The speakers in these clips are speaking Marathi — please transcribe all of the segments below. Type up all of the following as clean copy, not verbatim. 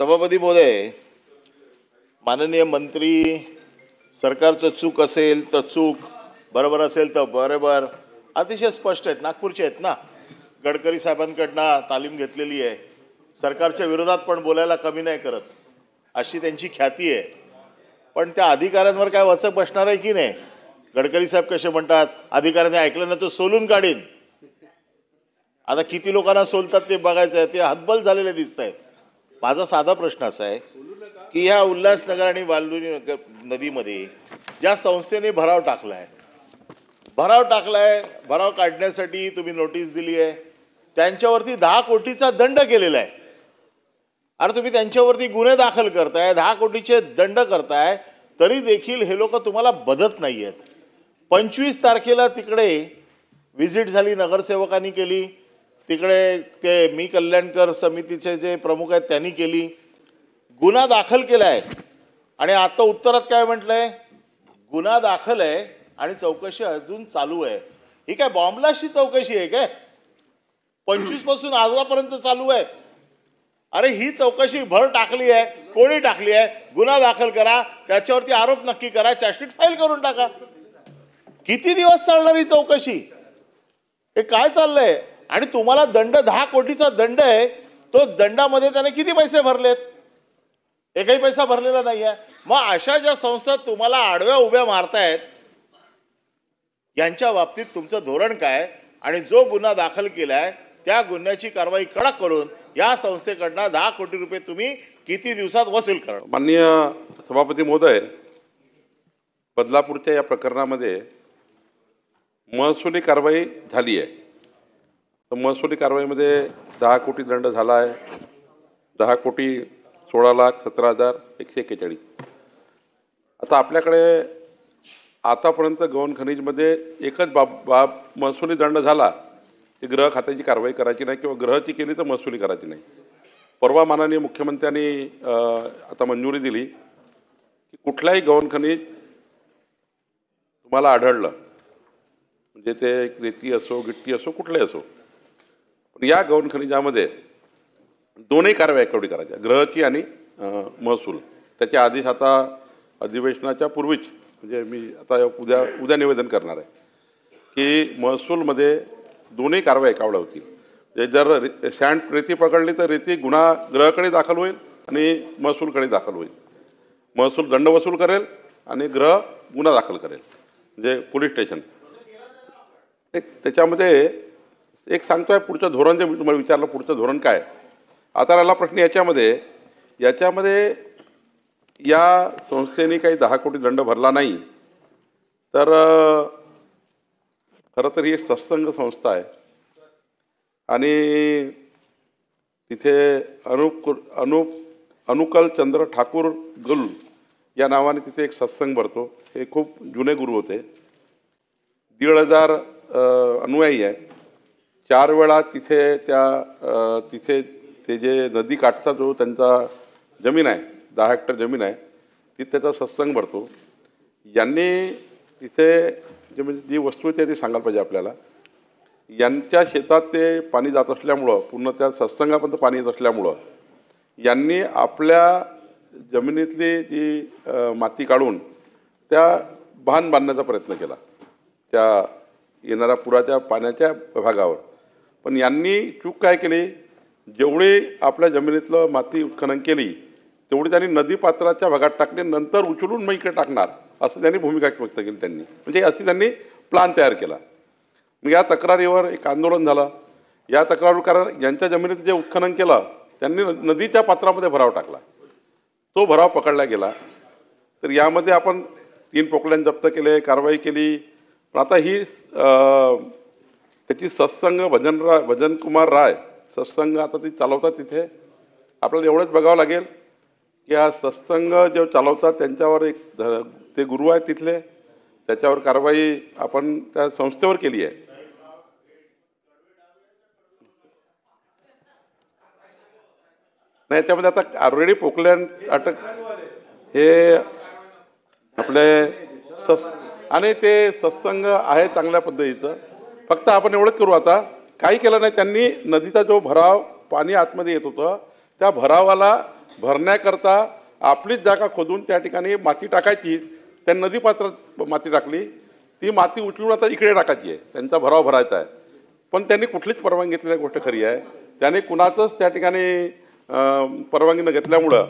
सभापती महोदय, माननीय मंत्री सरकारचं चूक असेल तर चूक, बरोबर असेल तर बरोबर, अतिशय स्पष्ट आहेत. नागपूरचे आहेत ना, गडकरी साहेबांकडनं तालीम घेतलेली आहे. सरकारच्या विरोधात पण बोलायला कमी नाही करत, अशी त्यांची ख्याती आहे. पण त्या अधिकाऱ्यांवर काय वचक बसणार आहे की नाही? गडकरी साहेब कसे म्हणतात, अधिकाऱ्यांनी ऐकलं ना तो सोलून काढीन. आता किती लोकांना सोलतात ते बघायचं आहे. ते हतबल झालेले दिसत आहेत. माझा साधा प्रश्न असा आहे की ह्या उल्हासनगर आणि वाल्मिकी नदीमध्ये ज्या संस्थेने भराव टाकलाय, भराव काढण्यासाठी तुम्ही नोटीस दिली आहे, त्यांच्यावरती 10 कोटीचा दंड केलेला आहे. अरे तुम्ही त्यांच्यावरती गुन्हे दाखल करताय, 10 कोटीचे दंड करताय, तरी देखील हे लोक तुम्हाला बदत नाही आहेत. 25 तारखेला तिकडे व्हिजिट झाली, नगरसेवकांनी केली, तिकडे ते मी कल्याणकर समितीचे जे प्रमुख आहेत त्यांनी केली, गुन्हा दाखल केलाय. आणि आता उत्तरात काय म्हटलंय? गुन्हा दाखल आहे आणि चौकशी अजून चालू आहे. ही काय बॉम्बलास्टची चौकशी आहे काय? 25 पासून आजपर्यंत चालू आहे. अरे ही चौकशी भर टाकली आहे, कोणी टाकली आहे? गुन्हा दाखल करा, त्याच्यावरती आरोप नक्की करा, चार्जशीट फाईल करून टाका. किती दिवस चालणार ही चौकशी? हे काय चाललंय? आणि तुम्हाला दंड 10 कोटीचा दंड आहे. तो दंडामध्ये त्याने किती पैसे भरलेत? एकही पैसा भरलेला नाही आहे. मग अशा ज्या संस्था तुम्हाला आडव्या उभ्या मारतायत, यांच्या बाबतीत तुमचं धोरण काय? आणि जो गुन्हा दाखल केलाय त्या गुन्ह्याची कारवाई कडक करून या संस्थेकडनं 10 कोटी रुपये तुम्ही किती दिवसात वसूल करा? माननीय सभापती महोदय, बदलापूरच्या या प्रकरणामध्ये महसुली कारवाई झाली आहे. तर महसुली कारवाईमध्ये 10 कोटी दंड झाला आहे. 10,16,17,141. आता आपल्याकडे आतापर्यंत गौण खनिजमध्ये एकच बाब महसुली दंड झाला की गृह खात्याची कारवाई करायची नाही, किंवा गृहाची केली तर महसुली करायची नाही. परवा माननीय मुख्यमंत्र्यांनी आता मंजुरी दिली की कुठल्याही गौण खनिज तुम्हाला आढळलं, म्हणजे ते रेती असो, गिट्टी असो, कुठले असो, पण या गौण खनिजामध्ये दोन्ही कारवाई एवढी करायच्या, गृहाची आणि महसूल. त्याचे आदेश आता अधिवेशनाच्या पूर्वीच, म्हणजे मी आता उद्या निवेदन करणार आहे की महसूलमध्ये दोन्ही कारवाई एकावड्या होतील. म्हणजे जर रेती पकडली तर रेती गुन्हा गृहाकडे दाखल होईल आणि महसूलकडे दाखल होईल. महसूल दंड वसूल करेल आणि गृह गुन्हा दाखल करेल, म्हणजे पोलीस स्टेशन. त्याच्यामध्ये एक सांगतोय पुढचं धोरण, जे मी तुम्हाला विचारलं पुढचं धोरण काय. आता राहिला प्रश्न याच्यामध्ये या संस्थेने काही 10 कोटी दंड भरला नाही, तर खरं तर ही एक सत्संग संस्था आहे आणि तिथे अनुकल चंद्र ठाकूर गुल या नावाने तिथे एक सत्संग भरतो. हे खूप जुने गुरु होते. 1,500 अनुयायी आहे. 4 वेळा तिथे तिथे ते जे नदी काठचा जो त्यांचा जमीन आहे, 10 हेक्टर जमीन आहे, तिथे त्याचा सत्संग भरतो. यांनी तिथे म्हणजे जी वस्तू आहे ती सांगायला पाहिजे आपल्याला. यांच्या शेतात ते पाणी जात असल्यामुळं, पूर्ण त्या सत्संगापर्यंत पाणी येत असल्यामुळं यांनी आपल्या जमिनीतली जी माती काढून त्या बांधण्याचा प्रयत्न केला त्या येणाऱ्या पुराच्या पाण्याच्या भागावर. पण यांनी चूक काय केली, जेवढी आपल्या जमिनीतलं माती उत्खनन केली तेवढी त्यांनी नदीपात्राच्या भागात टाकली, नंतर उचलून मग इकडे टाकणार असं त्यांनी भूमिका व्यक्त केली. त्यांनी म्हणजे अशी त्यांनी प्लान तयार केला. मग या तक्रारीवर एक आंदोलन झालं. या तक्रारीवर, कारण यांच्या जमिनीत जे उत्खनन केलं त्यांनी नदीच्या पात्रामध्ये भराव टाकला, तो भराव पकडला गेला. तर यामध्ये आपण 3 पोकल्यान जप्त केले, कारवाई केली. पण आता ही त्याची सत्संग भजनकुमार राय सत्संग आता ती चालवतात. तिथे आपल्याला एवढंच बघावं लागेल की हा सत्संग जे चालवतात त्यांच्यावर एक ते गुरु आहेत तिथले, त्याच्यावर कारवाई आपण त्या संस्थेवर केली आहे. नाही, याच्यामध्ये आता ऑलरेडी पोकलँड अटक हे आपले आणि ते सत्संग आहे चांगल्या पद्धतीचं. फक्त आपण एवढंच करू, आता काही केलं नाही त्यांनी. नदीचा जो भराव पाणी आतमध्ये येत होतं त्या भरावाला भरण्याकरता आपलीच जागा खोदून त्या ठिकाणी माती टाकायची, त्या नदीपात्रात माती टाकली, ती माती उचलून आता इकडे टाकायची आहे, त्यांचा भराव भरायचा आहे. पण त्यांनी कुठलीच परवानगी घेतलेली गोष्ट खरी आहे. त्याने कुणाचंच त्या ठिकाणी परवानगी न घेतल्यामुळं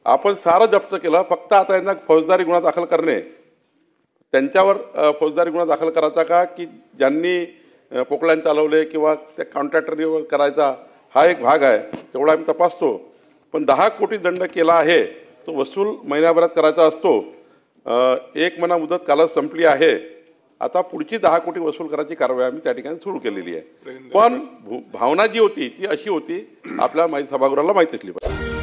आपण सारं जप्त केलं. फक्त आता यांना फौजदारी गुन्हा दाखल करणे, त्यांच्यावर फौजदारी गुन्हा दाखल करायचा का की ज्यांनी पोकळ्यान चालवले किंवा त्या कॉन्ट्रॅक्टरवर करायचा, हा एक भाग आहे, तेवढा आम्ही तपासतो. पण 10 कोटी दंड केला आहे, तो वसूल महिन्याभरात करायचा असतो. 1 महिना मुदत कालच संपली आहे. आता पुढची 10 कोटी वसूल करायची कारवाई आम्ही त्या ठिकाणी सुरू केलेली आहे. पण भावना जी होती ती अशी होती, आपल्या सभागृहाला माहीत असली पाहिजे.